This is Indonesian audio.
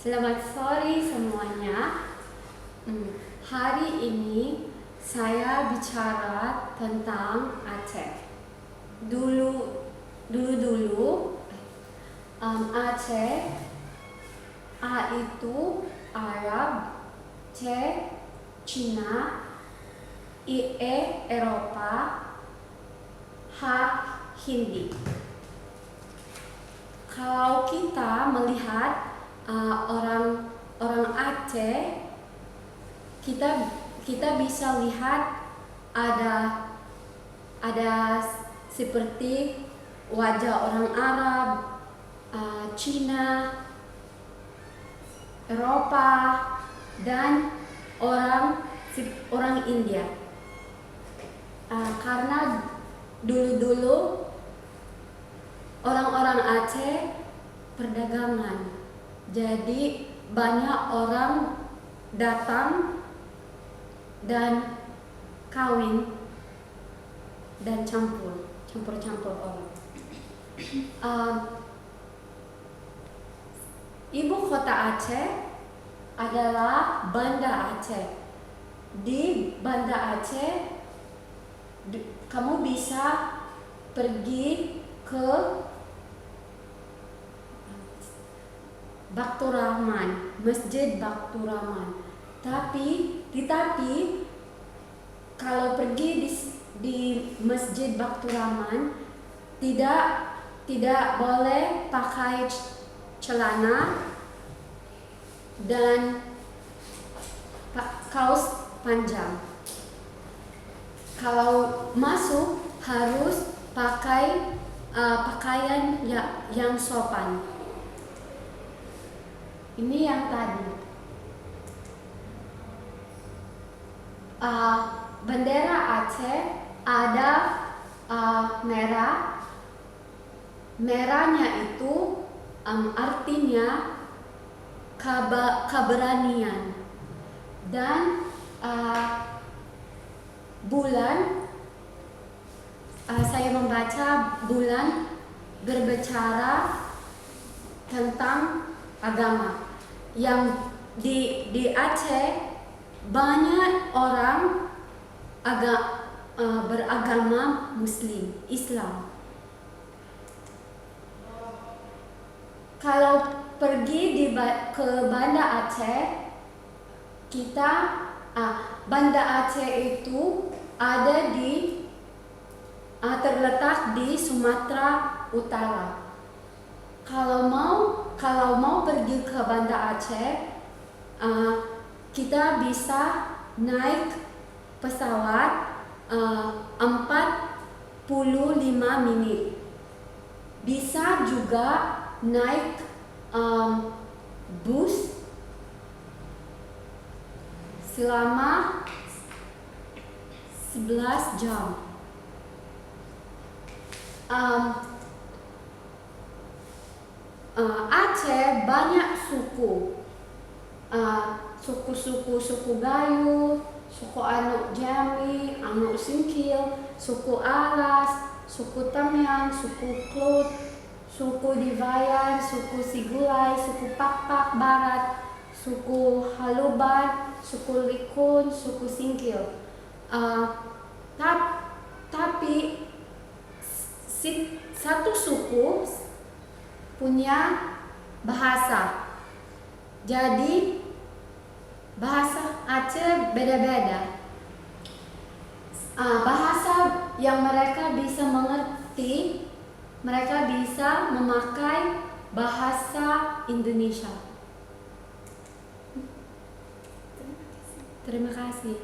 Selamat sore semuanya. Hari ini saya bicara tentang Aceh. Dulu Aceh, A itu Arab, C Cina, E Eropa, H Hindi. Kalau kita melihat orang Aceh, kita bisa lihat ada seperti wajah orang Arab, Cina, Eropa, dan orang India. Karena dulu orang-orang Aceh perdagangan, jadi banyak orang datang dan kawin dan campur orang. Ibu kota Aceh adalah Banda Aceh. Di Banda Aceh kamu bisa pergi ke Baktur Rahman, Masjid Baktur Rahman. Tetapi kalau pergi di Masjid Baktur Rahman tidak boleh pakai celana dan kaos panjang. Kalau masuk harus pakai pakaian yang sopan. Ini yang tadi. Bendera Aceh ada merah. Merahnya itu artinya keberanian. Dan bulan, saya membaca bulan berbicara tentang agama. Yang di Aceh banyak orang beragama Muslim, Islam. Kalau pergi ke Banda Aceh, Banda Aceh itu terletak di Sumatera Utara. Kalau mau pergi ke Banda Aceh, kita bisa naik pesawat 45 menit. Bisa juga naik bus selama 11 jam. Aceh banyak suku. Suku Gayo, suku Anuk Jami, Anuk Singkil, suku Alas, suku Tamyan, suku Klut, suku Divayan, suku Sigulai, suku Pak Barat, suku Haluban, suku Likun, suku Singkil. Tapi satu suku punya bahasa. Jadi bahasa Aceh beda-beda. Bahasa yang mereka bisa mengerti, mereka bisa memakai bahasa Indonesia. Terima kasih.